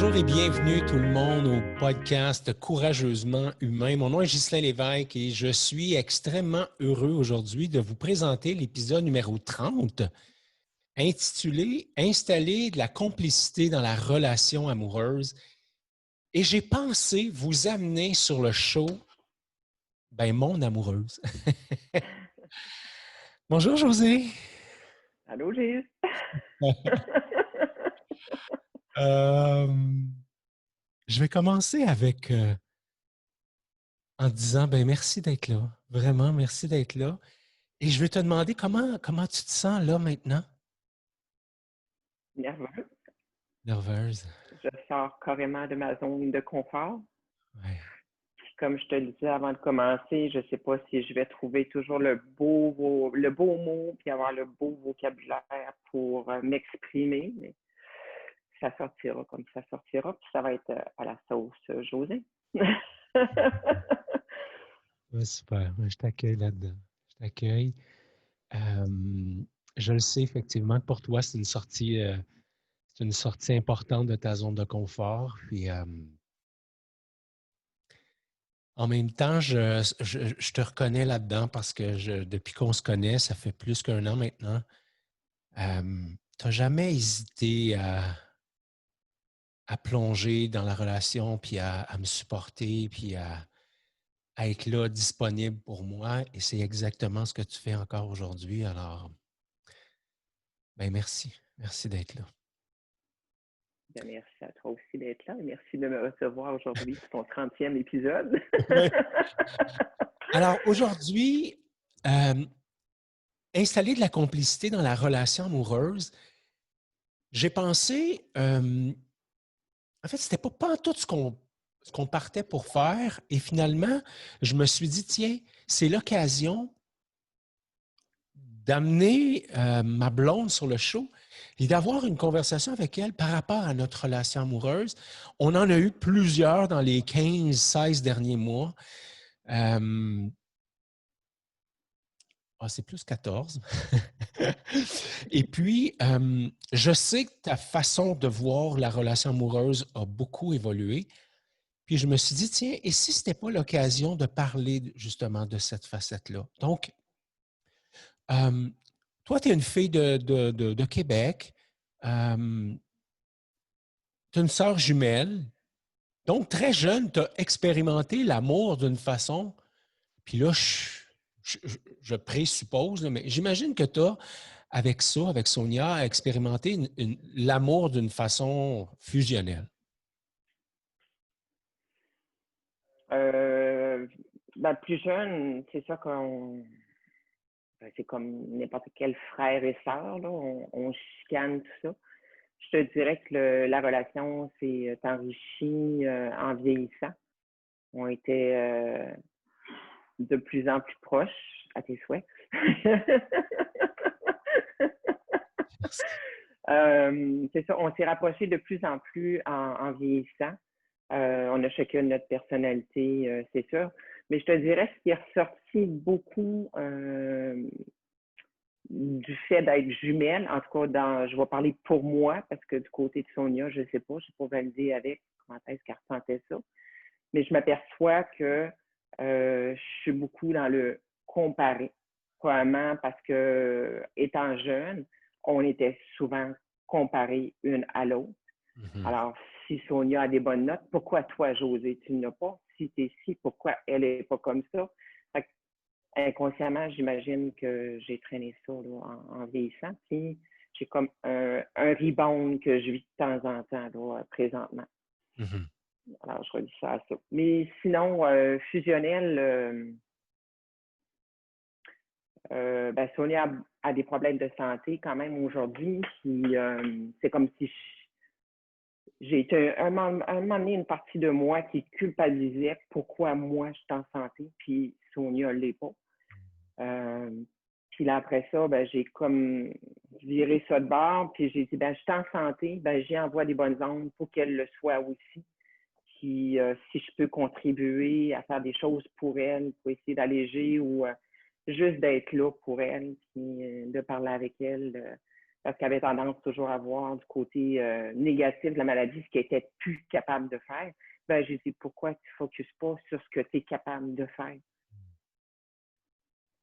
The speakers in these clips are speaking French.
Bonjour et bienvenue tout le monde au podcast Courageusement humain. Mon nom est Ghislain Lévesque et je suis extrêmement heureux aujourd'hui de vous présenter l'épisode numéro 30 intitulé « Installer de la complicité dans la relation amoureuse ». Et j'ai pensé vous amener sur le show mon amoureuse. Bonjour José. Allô, Gilles? Euh, je vais commencer avec en disant merci d'être là. Vraiment, merci d'être là. Et je vais te demander comment tu te sens là maintenant? Nerveuse. Nerveuse. Je sors carrément de ma zone de confort. Ouais. Puis comme je te le disais avant de commencer, je ne sais pas si je vais trouver toujours le beau mot puis avoir le beau vocabulaire pour m'exprimer, mais ça sortira comme ça sortira, puis ça va être à la sauce José. Ouais, super. Ouais, je t'accueille là-dedans. Je t'accueille. Je le sais effectivement que pour toi, c'est une sortie importante de ta zone de confort. Puis en même temps, je te reconnais là-dedans parce que depuis qu'on se connaît, ça fait plus qu'un an maintenant. Tu n'as jamais hésité à plonger dans la relation, puis à me supporter, puis à être là, disponible pour moi. Et c'est exactement ce que tu fais encore aujourd'hui. Alors, merci. Merci d'être là. Bien, merci à toi aussi d'être là et merci de me recevoir aujourd'hui pour ton 30e épisode. Ouais. Alors, aujourd'hui, installer de la complicité dans la relation amoureuse, j'ai pensé, en fait, c'était pas tout ce qu'on partait pour faire. Et finalement, je me suis dit, tiens, c'est l'occasion d'amener ma blonde sur le show et d'avoir une conversation avec elle par rapport à notre relation amoureuse. On en a eu plusieurs dans les 15-16 derniers mois. C'est plus 14. Et puis, je sais que ta façon de voir la relation amoureuse a beaucoup évolué. Puis je me suis dit, tiens, et si ce n'était pas l'occasion de parler justement de cette facette-là? Donc, toi, tu es une fille de Québec. Tu as une sœur jumelle. Donc, très jeune, tu as expérimenté l'amour d'une façon. Puis là, je présuppose, là, mais j'imagine que tu as, avec ça, avec Sonia, expérimenté l'amour d'une façon fusionnelle. Plus jeune, c'est ça c'est comme n'importe quel frère et sœur, là, on chicane tout ça. Je te dirais que la relation s'est enrichie en vieillissant. On était de plus en plus proches, à tes souhaits. C'est ça, on s'est rapprochés de plus en plus en vieillissant. On a chacun notre personnalité, c'est sûr. Mais je te dirais ce qui est ressorti beaucoup du fait d'être jumelle, en tout cas, je vais parler pour moi, parce que du côté de Sonia, je ne sais pas, je n'ai pas validé avec comment est-ce qu'elle ressentait ça. Mais je m'aperçois que je suis beaucoup dans le comparer. Probablement parce que, étant jeune, on était souvent comparés une à l'autre. Mm-hmm. Alors, si Sonia a des bonnes notes, pourquoi toi, José, tu n'as pas? Si tu es ci, pourquoi elle n'est pas comme ça? Fait que, inconsciemment, j'imagine que j'ai traîné ça là, en vieillissant. Puis, j'ai comme un rebound que je vis de temps en temps là, présentement. Mm-hmm. Alors, je relis ça à ça. Mais sinon, fusionnel, Sonia a des problèmes de santé quand même aujourd'hui. C'est comme si j'ai été un moment donné une partie de moi qui culpabilisait pourquoi moi je suis en santé, puis Sonia ne l'est pas. Puis là, après ça, j'ai comme viré ça de bord, puis j'ai dit, je suis en santé, j'y envoie des bonnes ondes pour qu'elle le soit aussi. Puis si je peux contribuer à faire des choses pour elle, pour essayer d'alléger ou juste d'être là pour elle, puis de parler avec elle, parce qu'elle avait tendance toujours à voir du côté négatif de la maladie, ce qu'elle était plus capable de faire. Ben, j'ai dit, pourquoi tu ne focuses pas sur ce que tu es capable de faire?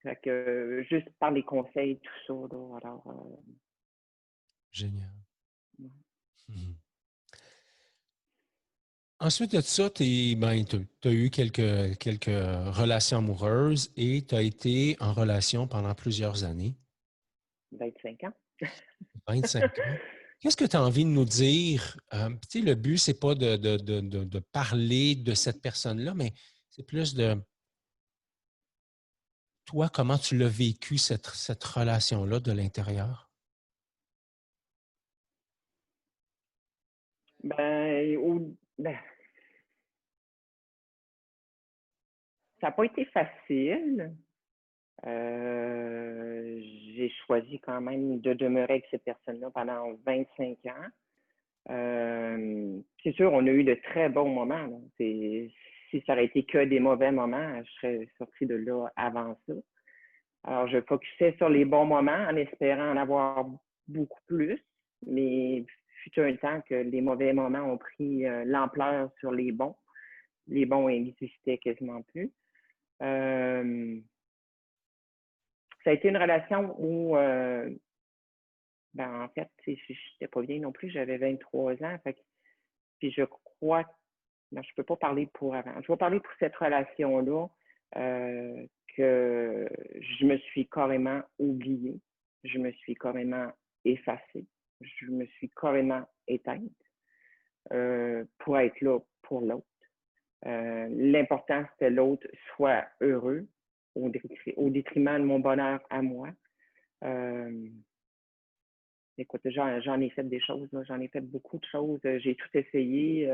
Fait que, juste par les conseils, tout ça, là, alors... Génial. Ouais. Mhm. Ensuite de ça, tu as eu quelques relations amoureuses et tu as été en relation pendant plusieurs années, 25 ans. 25 ans. Qu'est-ce que tu as envie de nous dire? Tu sais, le but, c'est pas de parler de cette personne-là, mais c'est plus de toi, comment tu l'as vécu, cette relation-là de l'intérieur? Ben, ça n'a pas été facile. J'ai choisi quand même de demeurer avec cette personne-là pendant 25 ans. C'est sûr, on a eu de très bons moments. Là. Si ça aurait été que des mauvais moments, je serais sortie de là avant ça. Alors, je focusais sur les bons moments en espérant en avoir beaucoup plus, mais il fut un temps que les mauvais moments ont pris l'ampleur sur les bons. Les bons n'existaient quasiment plus. Ça a été une relation où, en fait, je n'étais pas vieille non plus, j'avais 23 ans. Fait que, puis je crois, non, je ne peux pas parler pour avant. Je vais parler pour cette relation-là, que je me suis carrément oubliée, je me suis carrément effacée, je me suis carrément éteinte pour être là pour l'autre. L'important, c'était l'autre soit heureux au détriment de mon bonheur à moi. Écoute, j'en ai fait des choses, j'en ai fait beaucoup de choses. J'ai tout essayé,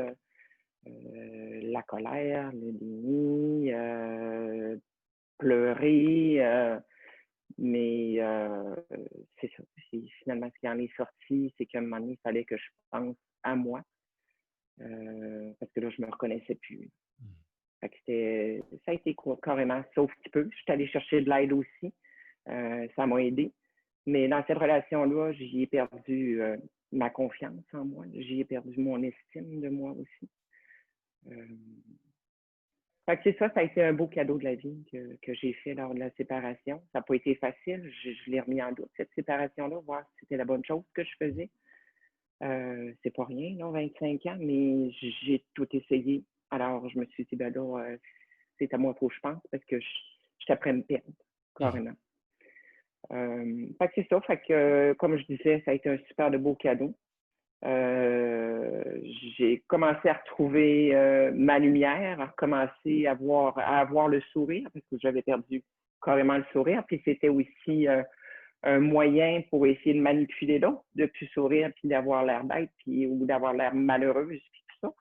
la colère, le déni, pleurer, mais c'est ça. Finalement, ce qui en est sorti, c'est qu'à un moment donné, il fallait que je pense à moi, parce que là, je ne me reconnaissais plus. Fait que ça a été carrément sauf petit peu. Je suis allée chercher de l'aide aussi. Ça m'a aidé. Mais dans cette relation-là, j'y ai perdu ma confiance en moi. J'y ai perdu mon estime de moi aussi. Fait que c'est ça, ça a été un beau cadeau de la vie que j'ai fait lors de la séparation. Ça n'a pas été facile. Je l'ai remis en doute, cette séparation-là, voir si c'était la bonne chose que je faisais. C'est pas rien, là, 25 ans, mais j'ai tout essayé. Alors, je me suis dit, ben là, c'est à moi qu'il faut que je pense parce que je suis après me perdre, carrément. Fait que c'est ça. Fait que, comme je disais, ça a été un super de beau cadeau. J'ai commencé à retrouver ma lumière, à recommencer à avoir le sourire parce que j'avais perdu carrément le sourire. Puis c'était aussi un moyen pour essayer de manipuler l'autre, de plus sourire puis d'avoir l'air bête ou d'avoir l'air malheureuse puis tout ça.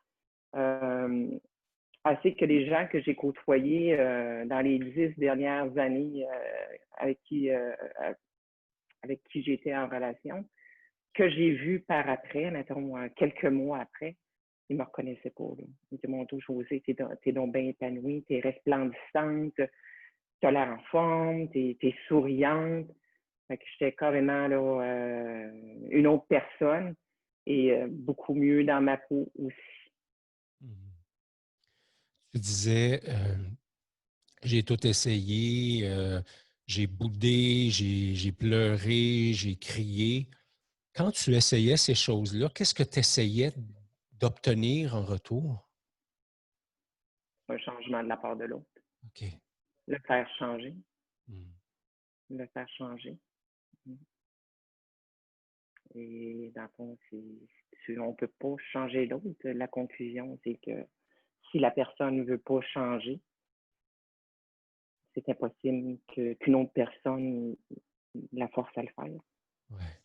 Ainsi que les gens que j'ai côtoyés dans les 10 dernières années avec qui j'étais en relation, que j'ai vu par après, mettons, quelques mois après, ils ne me reconnaissaient pas. Là. Ils disaient, mon Dieu, Josée, t'es donc bien épanouie, t'es resplendissante, t'as l'air en forme, t'es souriante. Fait que j'étais carrément là, une autre personne et beaucoup mieux dans ma peau aussi. Tu disais, j'ai tout essayé, j'ai boudé, j'ai pleuré, j'ai crié. Quand tu essayais ces choses-là, qu'est-ce que tu essayais d'obtenir en retour? Un changement de la part de l'autre. OK. Le faire changer. Mm. Le faire changer. Et dans le fond, on ne peut pas changer l'autre. La conclusion, c'est que si la personne ne veut pas changer, c'est impossible qu'une autre personne la force à le faire. Ouais.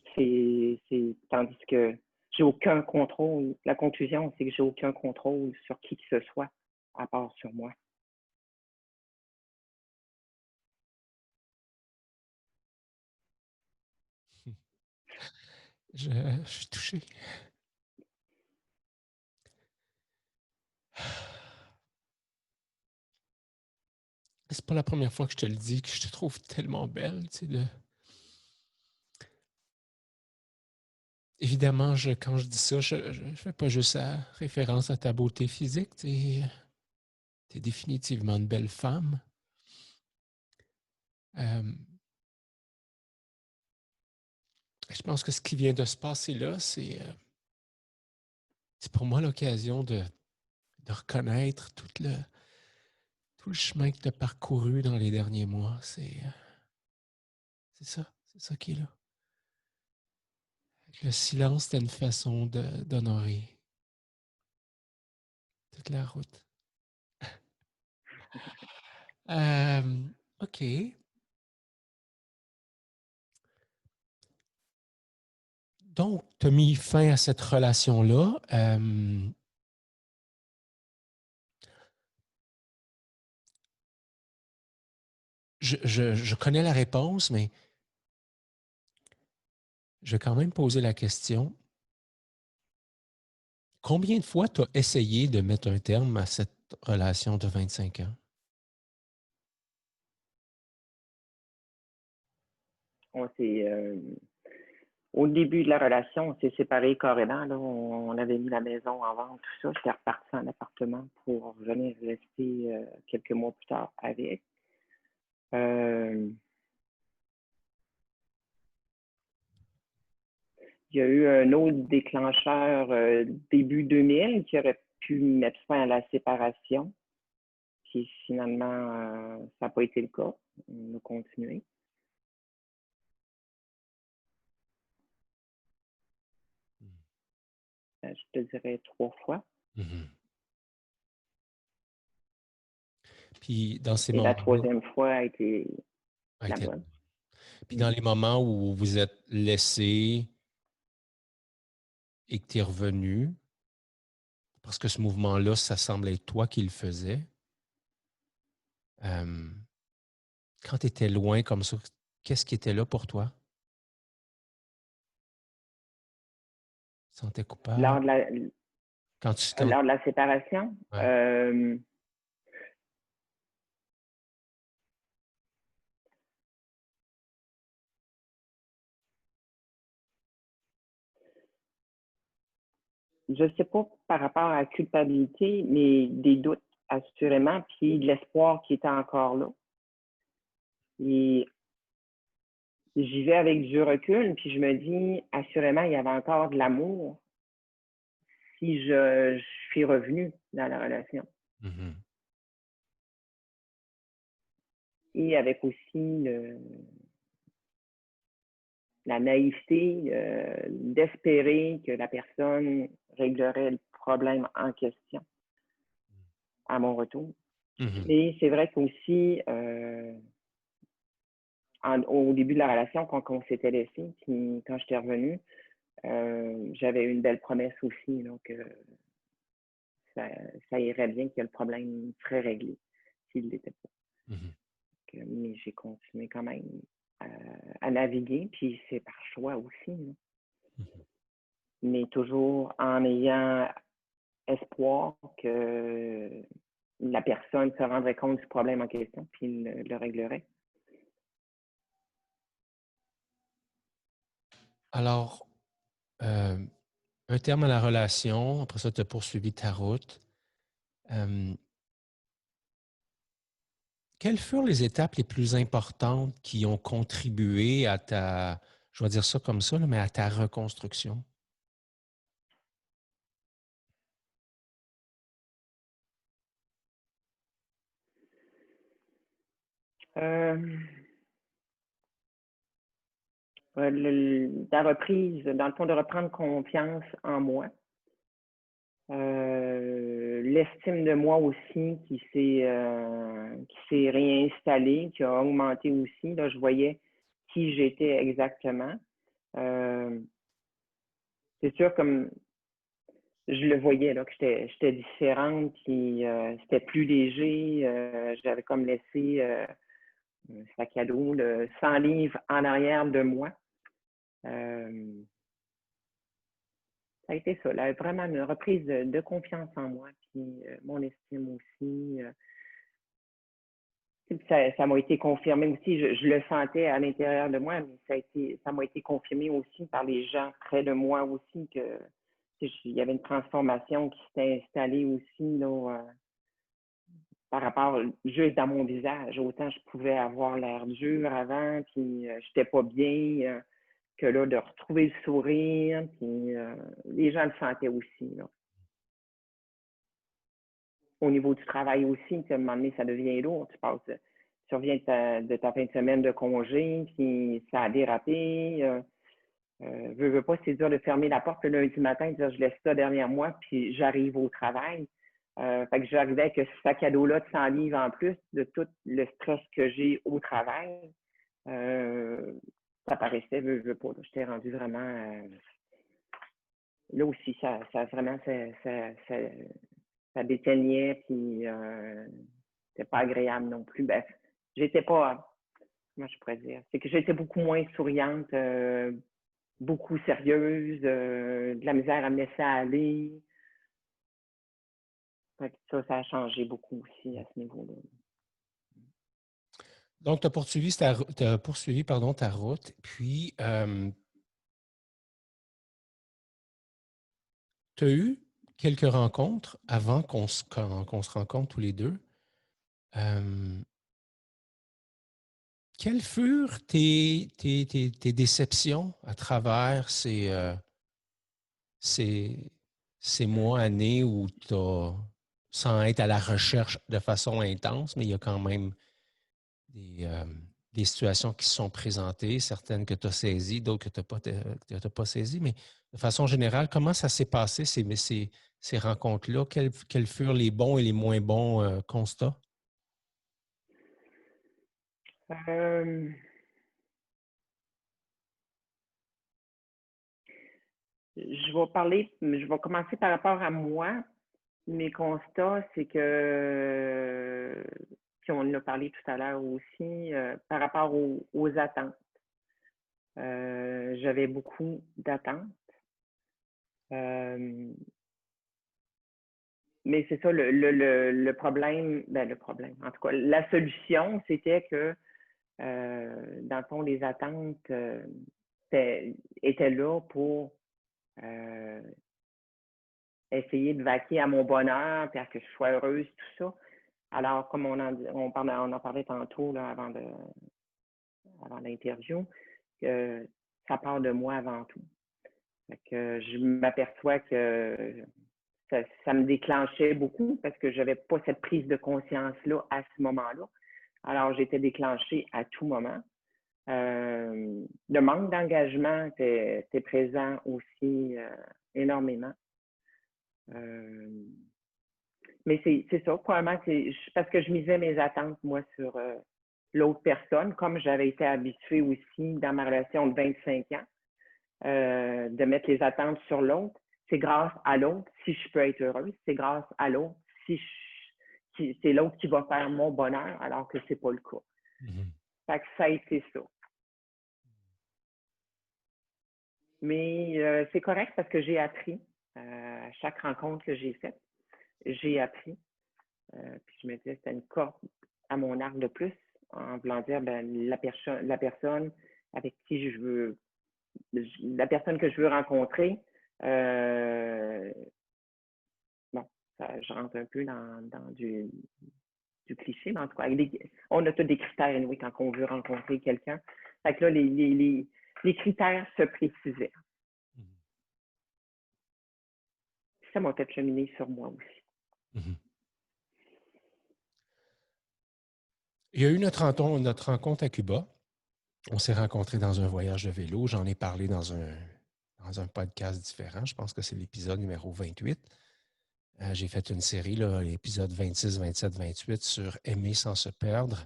Tandis que j'ai aucun contrôle. La conclusion, c'est que j'ai aucun contrôle sur qui que ce soit, à part sur moi. Je suis touché. C'est pas la première fois que je te le dis, que je te trouve tellement belle, tu sais, évidemment, quand je dis ça, je ne fais pas juste référence à ta beauté physique. Tu es définitivement une belle femme. Euh, je pense que ce qui vient de se passer là, c'est pour moi l'occasion de reconnaître tout le chemin que tu as parcouru dans les derniers mois. C'est ça qui est là. Le silence, c'était une façon d'honorer toute la route. OK. Donc, tu as mis fin à cette relation-là. Je connais la réponse, mais je vais quand même poser la question. Combien de fois tu as essayé de mettre un terme à cette relation de 25 ans? On s'est, au début de la relation, on s'est séparés carrément. Là. On avait mis la maison en vente, tout ça. J'étais reparti en appartement pour venir rester quelques mois plus tard avec. Il y a eu un autre déclencheur début 2000 qui aurait pu mettre fin à la séparation. Puis finalement, ça n'a pas été le cas. On a continué. Je te dirais 3 fois. Mm-hmm. Puis dans ces Et la moments-là, troisième fois a été a la été- bonne. puis dans les moments où vous êtes laissé et que tu es revenu, parce que ce mouvement-là, ça semble être toi qui le faisais, euh, quand tu étais loin comme ça, qu'est-ce qui était là pour toi? Tu te sentais coupable? Lors de la, Quand, lors de la séparation, ouais. je ne sais pas par rapport à la culpabilité, mais des doutes, assurément, puis de l'espoir qui était encore là. Et j'y vais avec du recul, puis je me dis, assurément, il y avait encore de l'amour si je suis revenue dans la relation. Mm-hmm. Et avec aussi la naïveté d'espérer que la personne réglerait le problème en question à mon retour. Mm-hmm. Mais c'est vrai qu'aussi, au début de la relation, quand on s'était laissé, puis quand j'étais revenue, j'avais une belle promesse aussi, donc ça irait bien que le problème serait réglé s'il l'était pas. Mm-hmm. Mais j'ai continué quand même à naviguer, puis c'est par choix aussi. Là. Mm-hmm. Mais toujours en ayant espoir que la personne se rendrait compte du problème en question, puis le réglerait. Alors, euh, un terme à la relation, après ça, tu as poursuivi ta route. Euh, Quelles furent les étapes les plus importantes qui ont contribué à je vais dire ça comme ça, là, mais à ta reconstruction? Euh, la reprise, dans le fond, de reprendre confiance en moi. L'estime de moi aussi qui s'est réinstallée, qui a augmenté aussi. Là, je voyais qui j'étais exactement. Euh, c'est sûr, comme je le voyais, là, que j'étais différente, puis c'était plus léger. J'avais comme laissé un sac à dos, 100 livres en arrière de moi. Ça a été ça, là, vraiment une reprise de confiance en moi, puis mon estime aussi. ça m'a été confirmé aussi. Je le sentais à l'intérieur de moi, mais ça m'a été confirmé aussi par les gens près de moi aussi que il y avait une transformation qui s'était installée aussi là, par rapport juste dans mon visage. Autant je pouvais avoir l'air dur avant, puis j'étais pas bien, que là, de retrouver le sourire, puis les gens le sentaient aussi. Là. Au niveau du travail aussi, à un moment donné, ça devient lourd. Tu reviens de ta fin de semaine de congé, puis ça a dérapé. Veux pas, c'est dur de fermer la porte le lundi matin et de dire je laisse ça derrière moi, puis j'arrive au travail. Fait que j'arrivais avec ce sac à dos-là de 100 livres en plus de tout le stress que j'ai au travail. Ça paraissait, veux pas. J'étais rendu vraiment. Là aussi, ça vraiment, ça déteignait, puis c'était pas agréable non plus. Ben, j'étais pas. Comment je pourrais dire? C'est que j'étais beaucoup moins souriante, beaucoup sérieuse, de la misère à me laisser aller. Ça a changé beaucoup aussi à ce niveau-là. Donc, tu as poursuivi pardon, ta route, puis tu as eu quelques rencontres avant qu'on se rencontre tous les deux. Quelles furent tes déceptions à travers ces mois, années où tu as, sans être à la recherche de façon intense, mais il y a quand même des situations qui se sont présentées, certaines que tu as saisies, d'autres que tu n'as pas saisies, mais de façon générale, comment ça s'est passé, ces rencontres-là? Quels furent les bons et les moins bons constats? Euh, je vais commencer par rapport à moi. Mes constats, c'est que, puis on en a parlé tout à l'heure aussi, par rapport aux attentes. J'avais beaucoup d'attentes. Mais c'est ça, le problème, ben le problème, en tout cas, la solution, c'était que, dans le fond, les attentes étaient là pour essayer de vaquer à mon bonheur, puis à que je sois heureuse, tout ça. Alors, comme on en parlait tantôt là, avant l'interview, que ça part de moi avant tout. Fait que je m'aperçois que ça me déclenchait beaucoup parce que je n'avais pas cette prise de conscience-là à ce moment-là. Alors, j'étais déclenchée à tout moment. Le manque d'engagement était présent aussi énormément. Mais c'est ça, probablement, parce que je misais mes attentes, moi, sur l'autre personne, comme j'avais été habituée aussi dans ma relation de 25 ans, de mettre les attentes sur l'autre. C'est grâce à l'autre si je peux être heureuse. C'est grâce à l'autre si c'est l'autre qui va faire mon bonheur, alors que c'est pas le cas. Mm-hmm. Fait que ça a été ça. Mais c'est correct parce que j'ai appris à chaque rencontre que j'ai faite. J'ai appris. Puis je me disais, c'était une corde à mon arc de plus, en voulant dire, ben, la personne avec qui la personne que je veux rencontrer, bon, je rentre un peu dans du cliché, mais en tout cas, on a tous des critères, anyway, quand on veut rencontrer quelqu'un. Fait que là, les critères se précisaient. Ça m'a fait cheminer sur moi aussi. Mm-hmm. Il y a eu notre rencontre à Cuba. On s'est rencontrés dans un voyage de vélo. J'en ai parlé dans un podcast différent. Je pense que c'est l'épisode numéro 28. J'ai fait une série, l'épisode 26, 27, 28, sur aimer sans se perdre.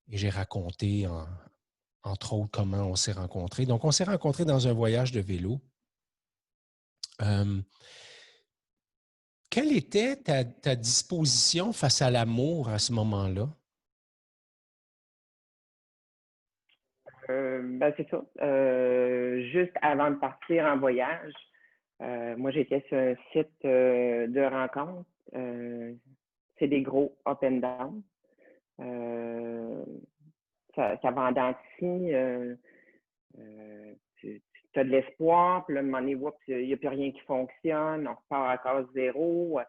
Et j'ai raconté, entre autres, comment on s'est rencontrés. Donc, on s'est rencontrés dans un voyage de vélo. Quelle était ta disposition face à l'amour à ce moment-là? C'est ça. Juste avant de partir en voyage, moi, j'étais sur un site de rencontre. C'est des gros up and down. ça va en dents de scie, tu as de l'espoir, puis là, à un moment donné, il n'y a plus rien qui fonctionne, on repart à case zéro.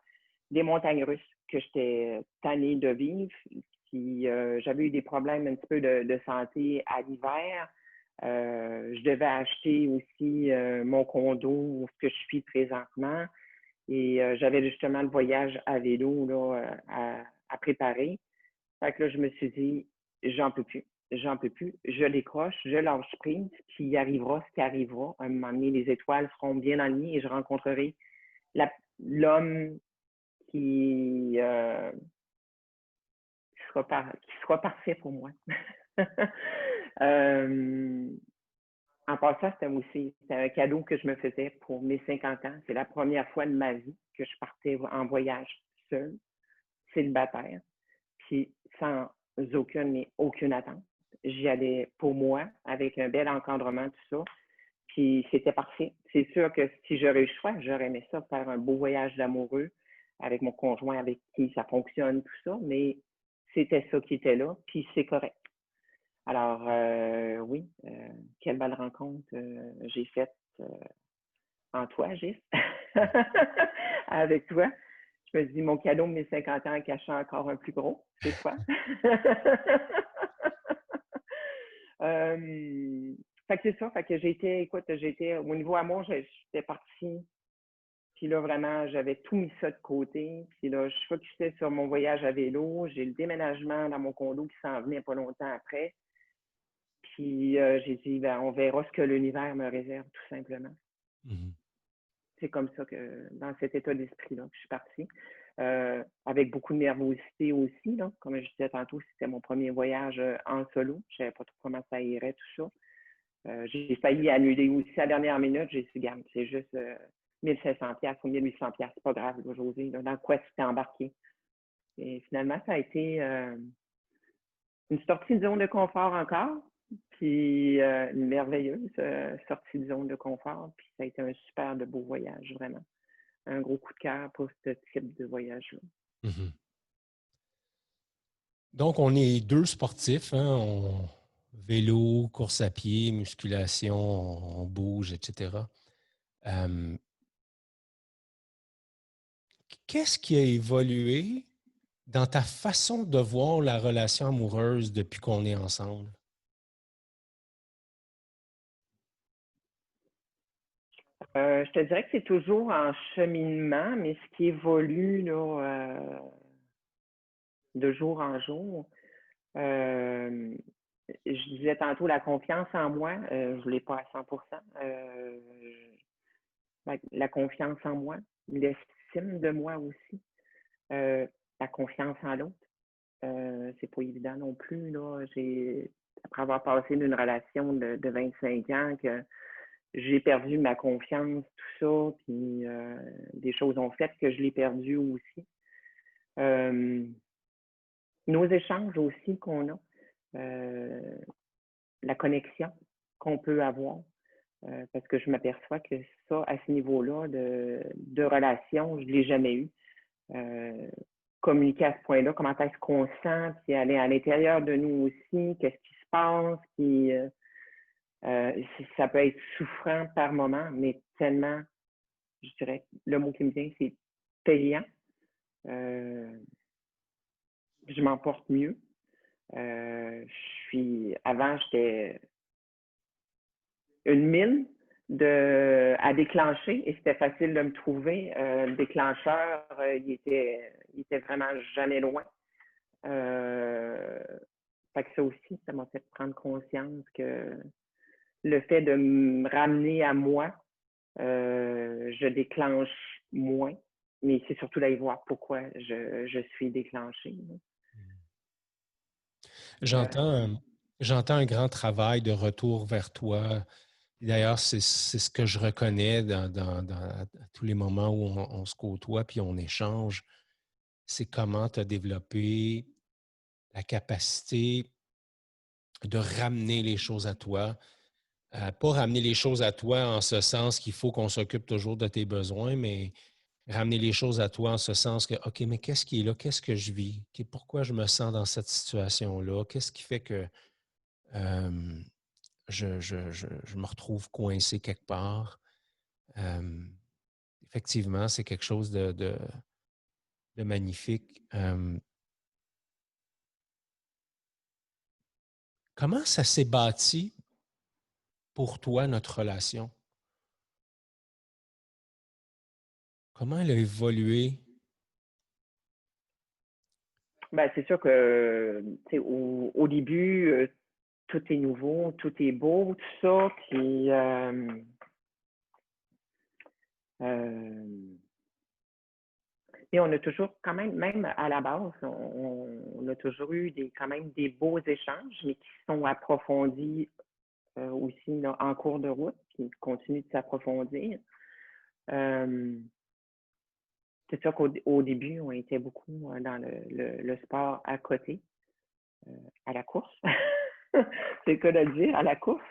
Des montagnes russes que j'étais tannée de vivre, puis j'avais eu des problèmes un petit peu de santé à l'hiver. Je devais acheter aussi mon condo où je suis présentement. Et j'avais justement le voyage à vélo là, à préparer. Fait que là, je me suis dit, j'en peux plus. J'en peux plus. Je décroche, je lâche prise, puis il arrivera ce qui arrivera. À un moment donné, les étoiles seront bien alignées et je rencontrerai l'homme qui sera parfait pour moi. En passant, c'était un cadeau que je me faisais pour mes 50 ans. C'est la première fois de ma vie que je partais en voyage seule, célibataire, puis sans aucune attente. J'y allais pour moi, avec un bel encadrement, tout ça. Puis c'était parfait. C'est sûr que si j'aurais eu le choix, j'aurais aimé ça, faire un beau voyage d'amoureux avec mon conjoint avec qui ça fonctionne, tout ça, mais c'était ça qui était là, puis c'est correct. Alors, oui, quelle belle rencontre j'ai faite en toi, Gis, avec toi. Je me dis, mon cadeau de mes 50 ans cachant encore un plus gros, c'est toi. Fait que c'est ça, fait que j'étais, au niveau amour, j'étais partie, puis là, vraiment, j'avais tout mis ça de côté, puis là, je focusais sur mon voyage à vélo, j'ai le déménagement dans mon condo qui s'en venait pas longtemps après, puis j'ai dit, ben, on verra ce que l'univers me réserve, tout simplement. Mm-hmm. C'est comme ça que, dans cet état d'esprit-là, que je suis partie. Avec beaucoup de nervosité aussi, là. Comme je disais tantôt, c'était mon premier voyage en solo. Je ne savais pas trop comment ça irait, tout ça. J'ai failli annuler aussi à la dernière minute. J'ai dit, garde, c'est juste 1500$ ou 1800$, c'est pas grave, là, Josée. Là, dans quoi tu t'es embarqué? Et finalement, ça a été une sortie de zone de confort encore, puis une merveilleuse sortie de zone de confort. Puis ça a été un super de beau voyage, vraiment. Un gros coup de cœur pour ce type de voyage-là. Mm-hmm. Donc, on est deux sportifs, hein? Vélo, course à pied, musculation, on bouge, etc. Qu'est-ce qui a évolué dans ta façon de voir la relation amoureuse depuis qu'on est ensemble? Je te dirais que c'est toujours en cheminement, mais ce qui évolue là, de jour en jour, je disais tantôt la confiance en moi, je ne l'ai pas à 100%. La confiance en moi, l'estime de moi aussi, la confiance en l'autre. C'est pas évident non plus. Là. Après avoir passé d'une relation de 25 ans, que j'ai perdu ma confiance, tout ça, puis des choses ont fait que je l'ai perdu aussi. Nos échanges aussi qu'on a, la connexion qu'on peut avoir, parce que je m'aperçois que ça, à ce niveau-là de relation, je ne l'ai jamais eu. Communiquer à ce point-là, comment est-ce qu'on se sent, puis aller à l'intérieur de nous aussi, qu'est-ce qui se passe, puis ça peut être souffrant par moment, mais tellement, je dirais, le mot qui me vient, c'est payant. Je m'en porte mieux. Avant, j'étais une mine à déclencher et c'était facile de me trouver. Le déclencheur, il était vraiment jamais loin. Fait que ça aussi, ça m'a fait prendre conscience que le fait de me ramener à moi, je déclenche moins, mais c'est surtout d'aller voir pourquoi je suis déclenchée. J'entends un grand travail de retour vers toi. D'ailleurs, c'est ce que je reconnais à tous les moments où on se côtoie puis on échange. C'est comment tu as développé la capacité de ramener les choses à toi. Pas ramener les choses à toi en ce sens qu'il faut qu'on s'occupe toujours de tes besoins, mais ramener les choses à toi en ce sens que, OK, mais qu'est-ce qui est là? Qu'est-ce que je vis? Pourquoi je me sens dans cette situation-là? Qu'est-ce qui fait que euh, je me retrouve coincé quelque part? Euh, Effectivement, c'est quelque chose de magnifique. Comment ça s'est bâti pour toi, notre relation? Comment elle a évolué? Ben, c'est sûr que au début, tout est nouveau, tout est beau, tout ça. Puis et on a toujours, quand même à la base, on a toujours eu quand même des beaux échanges, mais qui sont approfondis aussi là, en cours de route, qui continuent de s'approfondir. C'est sûr qu'au début, on était beaucoup dans le sport à côté, à la course. C'est le cas de le dire, à la course.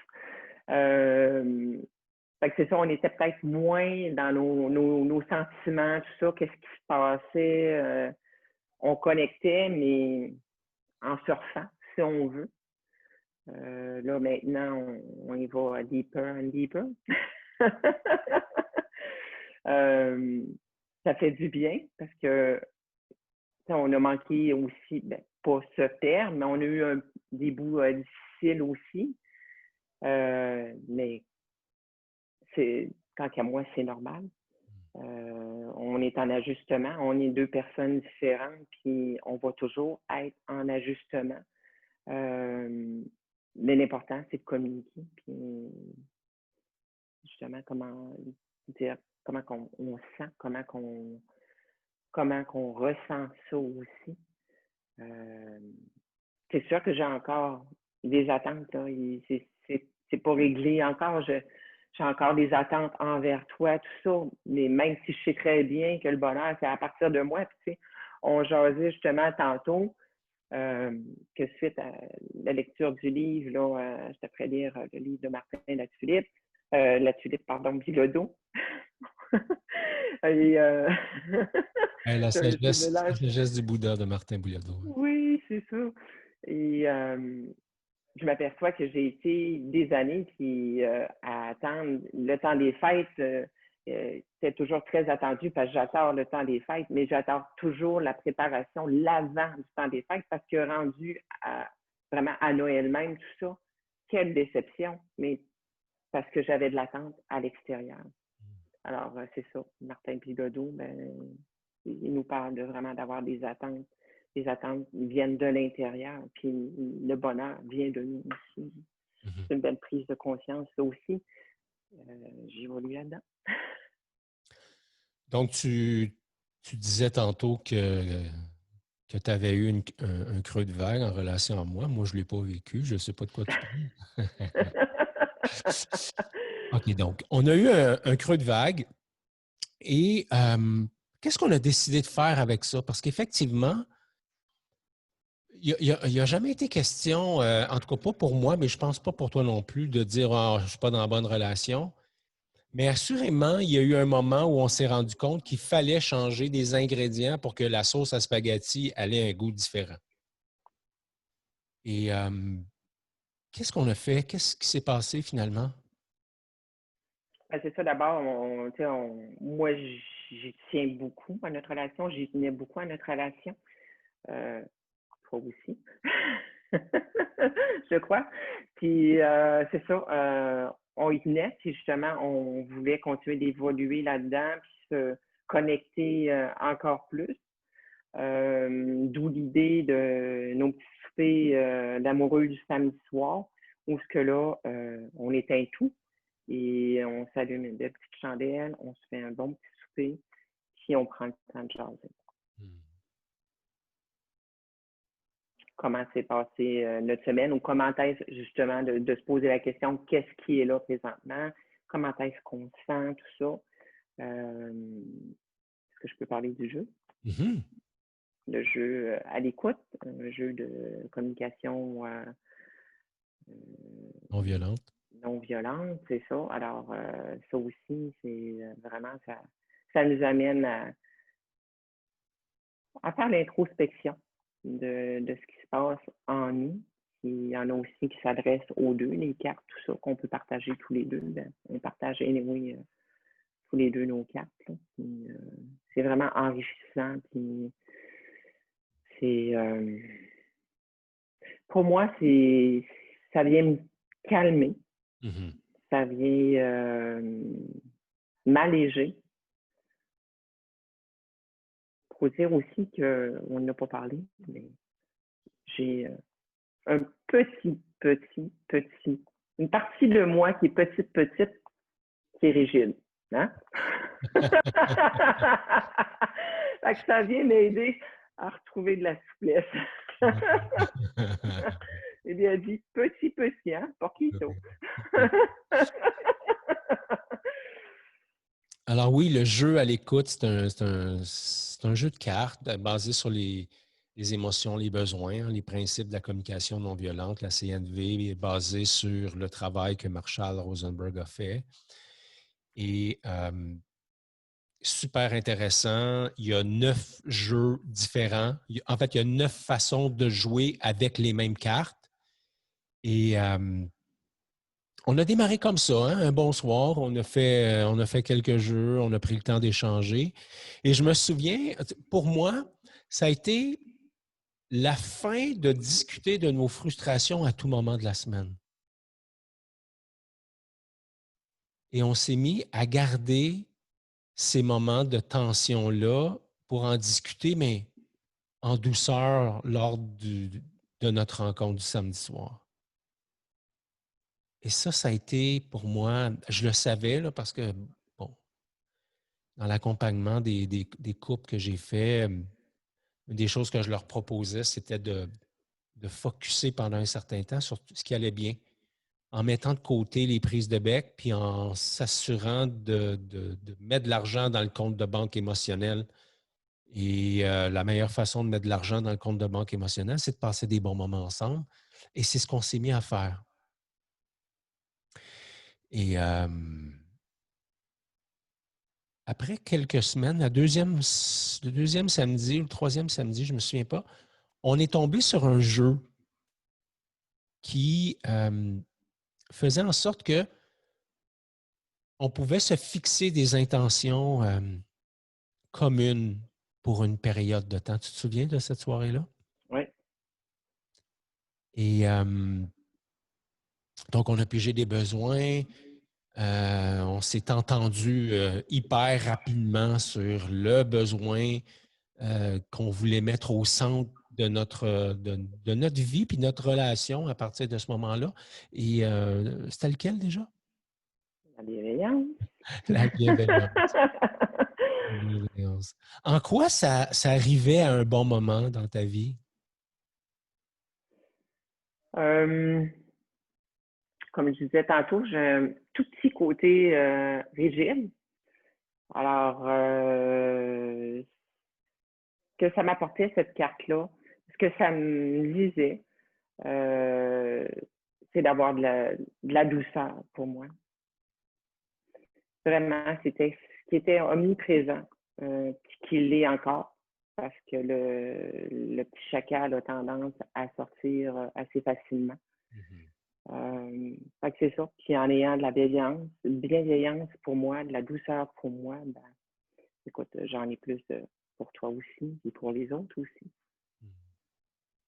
Fait que c'est ça, on était peut-être moins dans nos sentiments, tout ça, qu'est-ce qui se passait. On connectait, mais en surfant, si on veut. Là, maintenant, on y va deeper and deeper. Ça fait du bien parce que on a manqué aussi, ben, pas se perdre, mais on a eu des bouts difficiles aussi. Mais tant qu'à moi, c'est normal. On est en ajustement, on est deux personnes différentes, puis on va toujours être en ajustement. Mais l'important, c'est de communiquer, puis justement, comment dire, comment on sent, comment qu'on ressent ça aussi. C'est sûr que j'ai encore des attentes, là. C'est pas réglé encore. J'ai encore des attentes envers toi, tout ça. Mais même si je sais très bien que le bonheur, c'est à partir de moi. Puis, tu sais, on jasait justement tantôt que suite à la lecture du livre, là, je te ferais lire le livre de Martin pardon, Bilodeau. Et, La je mélange. sagesse du Bouddha de Martin Boulado. Oui, c'est ça. Et je m'aperçois que j'ai été des années qui, à attendre le temps des fêtes. C'est toujours très attendu parce que j'attends le temps des fêtes, mais j'attends toujours la préparation, l'avant du temps des fêtes parce que rendu vraiment à Noël même, tout ça, quelle déception, mais parce que j'avais de l'attente à l'extérieur. Alors, c'est ça. Martin Bilodeau, ben, il nous parle de vraiment d'avoir des attentes. Les attentes viennent de l'intérieur, puis le bonheur vient de nous aussi. Mhm. C'est une belle prise de conscience, ça aussi. J'évolue là-dedans. Donc, tu disais tantôt que tu avais eu un creux de vague en relation à moi. Moi, je ne l'ai pas vécu. Je ne sais pas de quoi tu parles. OK, donc, on a eu un creux de vague et qu'est-ce qu'on a décidé de faire avec ça? Parce qu'effectivement, il n'y a jamais été question, en tout cas pas pour moi, mais je ne pense pas pour toi non plus, de dire oh, je ne suis pas dans la bonne relation. Mais assurément, il y a eu un moment où on s'est rendu compte qu'il fallait changer des ingrédients pour que la sauce à spaghetti ait un goût différent. Et qu'est-ce qu'on a fait? Qu'est-ce qui s'est passé finalement? Ben, c'est ça, d'abord, moi, j'y tiens beaucoup à notre relation. J'y tenais beaucoup à notre relation. Toi aussi. Je crois. Puis, c'est ça. On y tenait. Puis, justement, on voulait continuer d'évoluer là-dedans, puis se connecter encore plus. D'où l'idée de nos petits soupers d'amoureux du samedi soir, où ce que là, on éteint tout et on s'allume des petites chandelles, on se fait un bon petit souper, puis on prend le temps de jaser. Comment s'est passée notre semaine ou comment est-ce justement de se poser la question qu'est-ce qui est là présentement, comment est-ce qu'on sent, tout ça. Est-ce que je peux parler du jeu? Mm-hmm. Le jeu à l'écoute, un jeu de communication Non violente. non violente, c'est ça. Alors, ça aussi, c'est vraiment, ça nous amène à faire l'introspection de ce qui se passe en nous. Il y en a aussi qui s'adressent aux deux, les cartes, tout ça, qu'on peut partager tous les deux. Ben, on partage anyway, tous les deux nos cartes. C'est vraiment enrichissant. Puis c'est pour moi, ça vient me calmer. Mm-hmm. Ça vient m'alléger. Il faut dire aussi qu'on n'a pas parlé, mais j'ai un une partie de moi qui est petite, qui est rigide. Hein? Fait que ça vient m'aider à retrouver de la souplesse. Et bien dit, petit, hein? Poquito. Alors oui, le jeu à l'écoute, c'est un jeu de cartes basé sur les émotions, les besoins, les principes de la communication non violente. La CNV est basée sur le travail que Marshall Rosenberg a fait. Et super intéressant. Il y a 9 jeux différents. En fait, il y a 9 façons de jouer avec les mêmes cartes. Et on a démarré comme ça, hein, un bon soir. On a fait quelques jeux, on a pris le temps d'échanger. Et je me souviens, pour moi, ça a été la fin de discuter de nos frustrations à tout moment de la semaine. Et on s'est mis à garder ces moments de tension-là pour en discuter, mais en douceur lors de notre rencontre du samedi soir. Et ça a été pour moi, je le savais là, parce que, bon, dans l'accompagnement des couples que j'ai fait, une des choses que je leur proposais, c'était de focusser pendant un certain temps sur ce qui allait bien, en mettant de côté les prises de bec, puis en s'assurant de mettre de l'argent dans le compte de banque émotionnel. Et la meilleure façon de mettre de l'argent dans le compte de banque émotionnel, c'est de passer des bons moments ensemble. Et c'est ce qu'on s'est mis à faire. Et après quelques semaines, le deuxième samedi ou le troisième samedi, je ne me souviens pas, on est tombé sur un jeu qui faisait en sorte que on pouvait se fixer des intentions communes pour une période de temps. Tu te souviens de cette soirée-là? Oui. Et donc, on a pigé des besoins. On s'est entendu hyper rapidement sur le besoin qu'on voulait mettre au centre de notre vie puis notre relation à partir de ce moment-là. Et c'était lequel déjà? La bienveillance. La bienveillance. La bienveillance. En quoi ça arrivait à un bon moment dans ta vie? Comme je disais tantôt, j'ai un tout petit côté rigide. Alors, que ça m'apportait cette carte-là, ce que ça me disait, c'est d'avoir de la douceur pour moi. Vraiment, c'était ce qui était omniprésent, qui l'est encore, parce que le petit chacal a tendance à sortir assez facilement. Fait que c'est ça. Puis en ayant de la bienveillance pour moi, de la douceur pour moi, ben, écoute, j'en ai plus pour toi aussi et pour les autres aussi.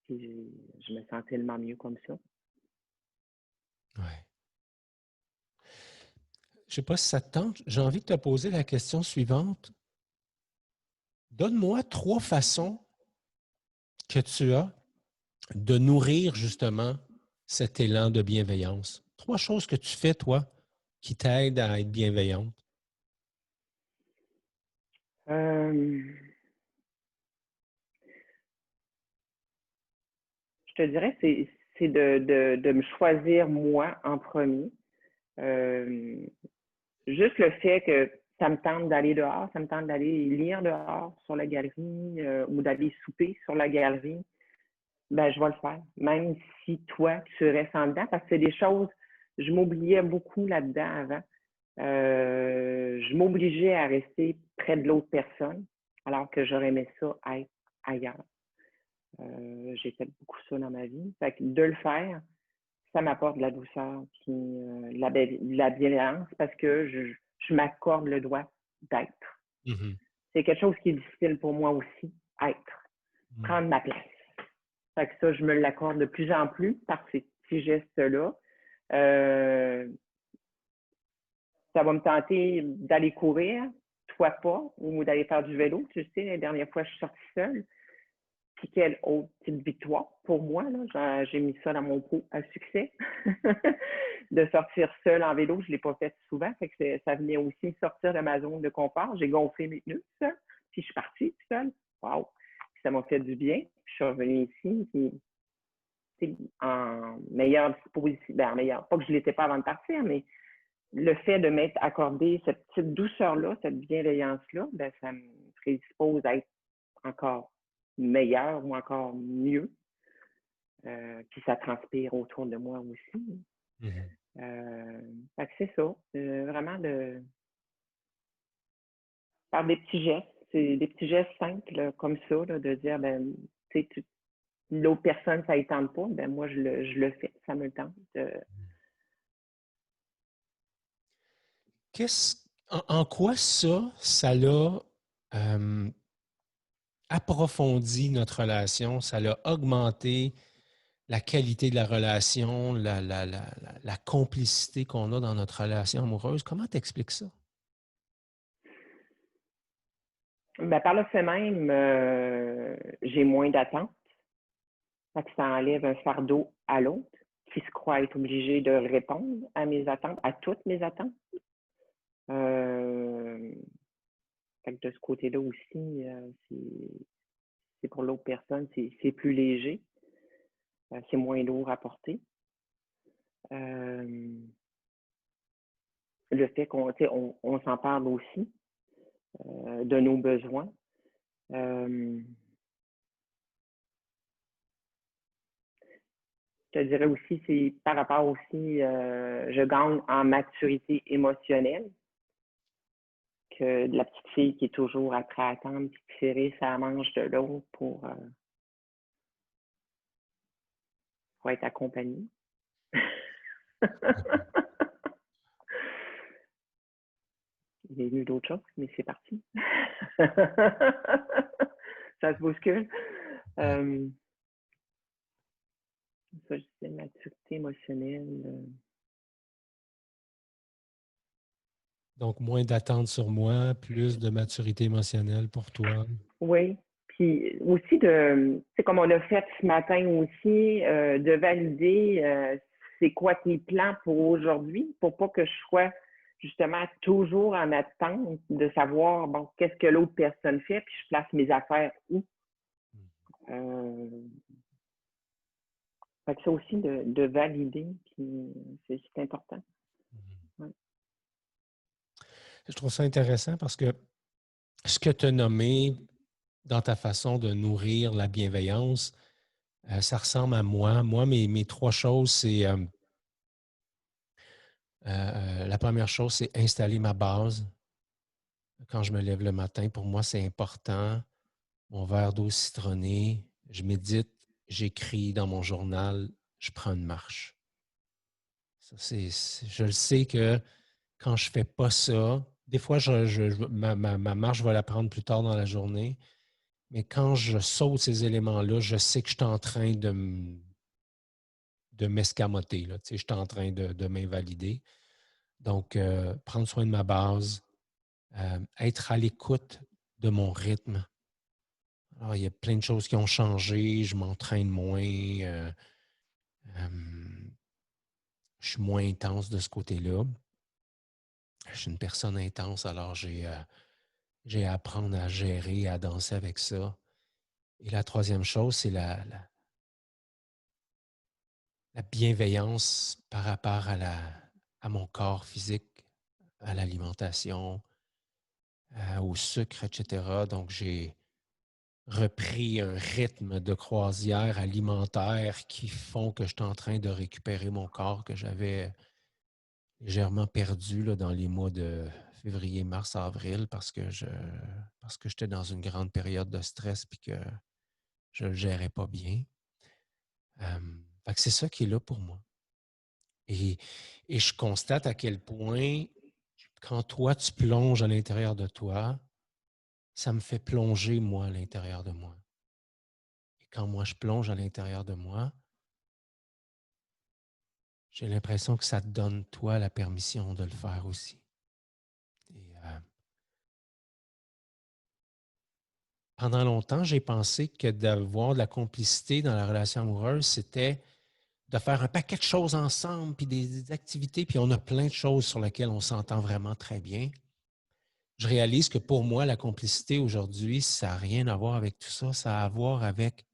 Puis je me sens tellement mieux comme ça. Ouais. Je ne sais pas si ça te tente. J'ai envie de te poser la question suivante. Donne-moi 3 façons que tu as de nourrir justement cet élan de bienveillance. 3 choses que tu fais, toi, qui t'aident à être bienveillante. Je te dirais, c'est de me choisir moi en premier. Juste le fait que ça me tente d'aller dehors, ça me tente d'aller lire dehors sur la galerie ou d'aller souper sur la galerie, ben je vais le faire. Même si toi, tu restes en dedans, parce que c'est des choses, je m'oubliais beaucoup là-dedans avant. Je m'obligeais à rester près de l'autre personne, alors que j'aurais aimé ça être ailleurs. J'ai fait beaucoup ça dans ma vie. Fait que de le faire, ça m'apporte de la douceur, puis de la bienveillance, parce que je m'accorde le droit d'être. Mhm. C'est quelque chose qui est difficile pour moi aussi, être, Mhm. prendre ma place. Fait que ça, je me l'accorde de plus en plus par ces petits gestes-là. Ça va me tenter d'aller courir, toi pas, ou d'aller faire du vélo. Tu sais, la dernière fois, je suis sortie seule. Puis quelle autre petite victoire pour moi, là. J'ai mis ça dans mon pot à succès. De sortir seule en vélo, je ne l'ai pas fait souvent. Fait que ça venait aussi sortir de ma zone de confort. J'ai gonflé mes pneus seule, puis je suis partie seule. Wow! Puis ça m'a fait du bien. Je suis revenue ici, puis en meilleure disposition. Ben, en meilleure. Pas que je ne l'étais pas avant de partir, mais le fait de m'être accordé cette petite douceur-là, cette bienveillance-là, ben, ça me prédispose à être encore meilleur ou encore mieux. Puis ça transpire autour de moi aussi. Mhm. Fait que c'est ça. Vraiment par des petits gestes. C'est des petits gestes simples là, comme ça, là, de dire ben, tu sais, l'autre personne, ça ne tente pas, ben moi je le fais, ça me tente. En quoi ça l'a approfondi notre relation, ça l'a augmenté la qualité de la relation, la complicité qu'on a dans notre relation amoureuse. Comment t'expliques ça? Ben, par le fait même, j'ai moins d'attentes. Fait que ça enlève un fardeau à l'autre qui se croit être obligé de répondre à mes attentes, à toutes mes attentes. Fait que de ce côté-là aussi, c'est pour l'autre personne, c'est plus léger. C'est moins lourd à porter. Le fait on s'en parle aussi de nos besoins. Je te dirais aussi, c'est par rapport aussi, je gagne en maturité émotionnelle, que de la petite fille qui est toujours après à attendre et qui serrer sa manche de l'autre pour être accompagnée. Il y a eu d'autres choses, mais c'est parti. Ça se bouscule. Ça, je disais maturité émotionnelle. Donc, moins d'attente sur moi, plus de maturité émotionnelle pour toi. Oui. Puis aussi, c'est comme on l'a fait ce matin aussi, de valider c'est quoi tes plans pour aujourd'hui, pour pas que je sois justement toujours en attente de savoir, bon, qu'est-ce que l'autre personne fait, puis je place mes affaires où. Euh, Fait que ça aussi de valider, puis c'est important. Ouais. Je trouve ça intéressant parce que ce que tu as nommé dans ta façon de nourrir la bienveillance, ça ressemble à moi. Moi, mes trois choses, c'est la première chose, c'est installer ma base. Quand je me lève le matin, pour moi, c'est important. Mon verre d'eau citronnée, je médite, j'écris dans mon journal, je prends une marche. Ça, je le sais que quand je ne fais pas ça, des fois, ma marche, je vais la prendre plus tard dans la journée, mais quand je saute ces éléments-là, je sais que je suis en train de m'escamoter. Là. Tu sais, je suis en train de m'invalider. Donc, prendre soin de ma base, être à l'écoute de mon rythme. Alors, il y a plein de choses qui ont changé. Je m'entraîne moins. Je suis moins intense de ce côté-là. Je suis une personne intense, alors j'ai à apprendre à gérer, à danser avec ça. Et la troisième chose, c'est la bienveillance par rapport à mon corps physique, à l'alimentation, au sucre, etc. Donc, j'ai repris un rythme de croisière alimentaire qui font que je suis en train de récupérer mon corps que j'avais légèrement perdu là, dans les mois de février, mars, avril parce que j'étais dans une grande période de stress et que je ne le gérais pas bien. Fait que c'est ça qui est là pour moi. Et je constate à quel point, quand toi, tu plonges à l'intérieur de toi, ça me fait plonger, moi, à l'intérieur de moi. Et quand moi, je plonge à l'intérieur de moi, j'ai l'impression que ça te donne, toi, la permission de le faire aussi. Et, pendant longtemps, j'ai pensé que d'avoir de la complicité dans la relation amoureuse, c'était de faire un paquet de choses ensemble, puis des activités, puis on a plein de choses sur lesquelles on s'entend vraiment très bien. Je réalise que pour moi, la complicité aujourd'hui, ça n'a rien à voir avec tout ça. Ça a à voir avec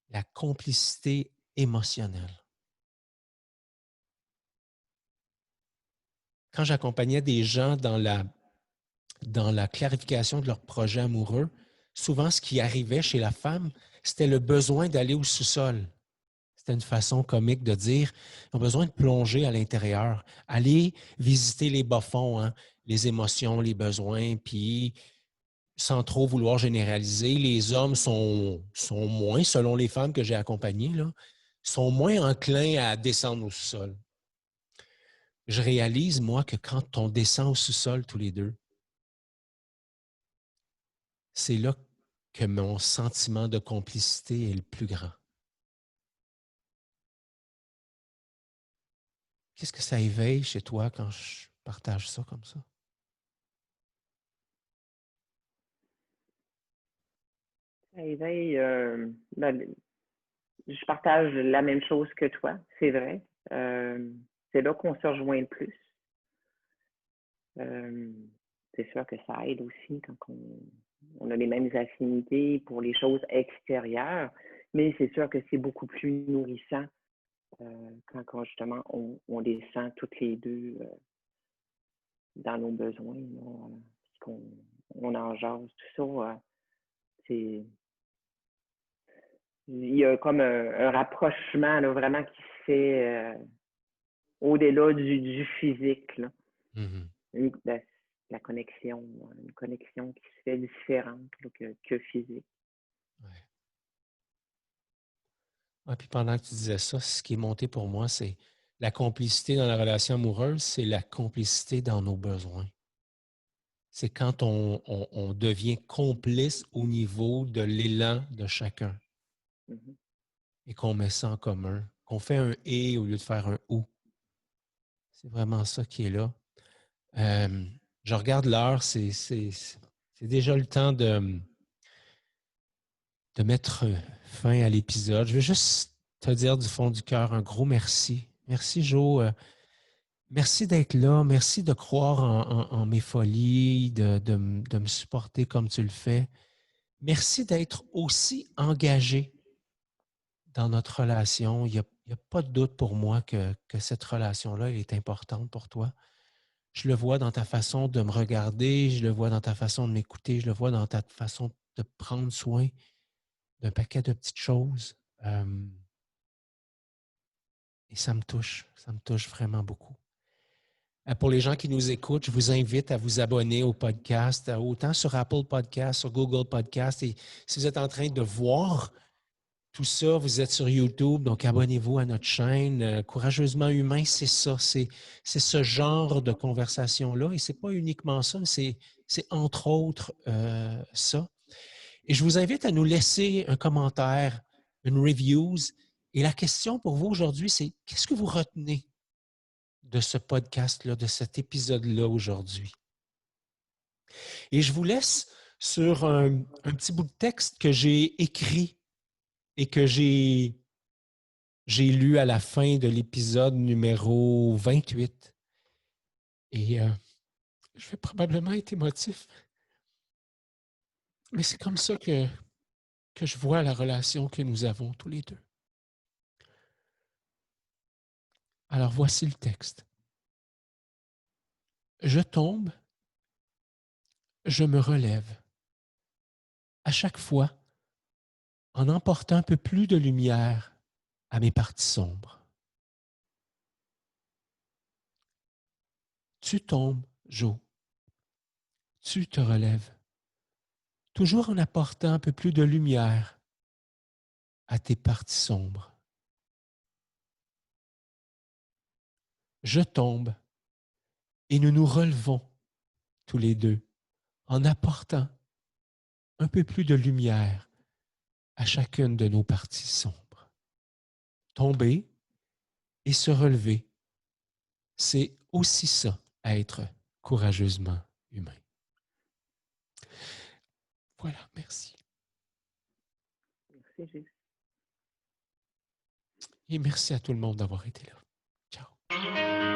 la complicité émotionnelle. Quand j'accompagnais des gens dans la clarification de leur projet amoureux, souvent ce qui arrivait chez la femme, c'était le besoin d'aller au sous-sol. C'était une façon comique de dire, ils ont besoin de plonger à l'intérieur, aller visiter les bas-fonds, hein, les émotions, les besoins, puis sans trop vouloir généraliser, les hommes sont moins, selon les femmes que j'ai accompagnées, là, sont moins enclins à descendre au sous-sol. Je réalise, moi, que quand on descend au sous-sol tous les deux, c'est là que mon sentiment de complicité est le plus grand. Qu'est-ce que ça éveille chez toi quand je partage ça comme ça? Ça éveille, je partage la même chose que toi, c'est vrai. C'est là qu'on se rejoint le plus. C'est sûr que ça aide aussi quand on a les mêmes affinités pour les choses extérieures, mais c'est sûr que c'est beaucoup plus nourrissant quand justement on descend toutes les deux dans nos besoins, là, qu'on en jase, tout ça. C'est, il y a comme un rapprochement là, vraiment qui se fait au-delà du physique. Là. Mm-hmm. La connexion, une connexion qui se fait différente là, que physique. Ouais. Ah, puis pendant que tu disais ça, ce qui est monté pour moi, c'est la complicité dans la relation amoureuse, c'est la complicité dans nos besoins. C'est quand on devient complice au niveau de l'élan de chacun Mm-hmm. et qu'on met ça en commun, qu'on fait un « et » au lieu de faire un « ou ». C'est vraiment ça qui est là. Je regarde l'heure, c'est déjà le temps de mettre fin à l'épisode. Je veux juste te dire du fond du cœur un gros merci. Merci, Jo. Merci d'être là. Merci de croire en mes folies, de me supporter comme tu le fais. Merci d'être aussi engagé dans notre relation. Il n'y a pas de doute pour moi que cette relation-là elle est importante pour toi. Je le vois dans ta façon de me regarder, je le vois dans ta façon de m'écouter, je le vois dans ta façon de prendre soin d'un paquet de petites choses. Et ça me touche vraiment beaucoup. Pour les gens qui nous écoutent, je vous invite à vous abonner au podcast, autant sur Apple Podcast, sur Google Podcast. Et si vous êtes en train de voir tout ça, vous êtes sur YouTube, donc abonnez-vous à notre chaîne. Courageusement humain, c'est ça, c'est ce genre de conversation-là. Et ce n'est pas uniquement ça, c'est entre autres ça. Et je vous invite à nous laisser un commentaire, une reviews. Et la question pour vous aujourd'hui, c'est qu'est-ce que vous retenez de ce podcast-là, de cet épisode-là aujourd'hui? Et je vous laisse sur un petit bout de texte que j'ai écrit et que j'ai lu à la fin de l'épisode numéro 28. Et je vais probablement être émotif, mais c'est comme ça que je vois la relation que nous avons tous les deux. Alors voici le texte. Je tombe, je me relève. À chaque fois, en emportant un peu plus de lumière à mes parties sombres. Tu tombes, Jo. Tu te relèves, toujours en apportant un peu plus de lumière à tes parties sombres. Je tombe et nous nous relevons tous les deux en apportant un peu plus de lumière à chacune de nos parties sombres. Tomber et se relever, c'est aussi ça, être courageusement humain. Voilà, merci. Merci, Jésus. Et merci à tout le monde d'avoir été là. Ciao.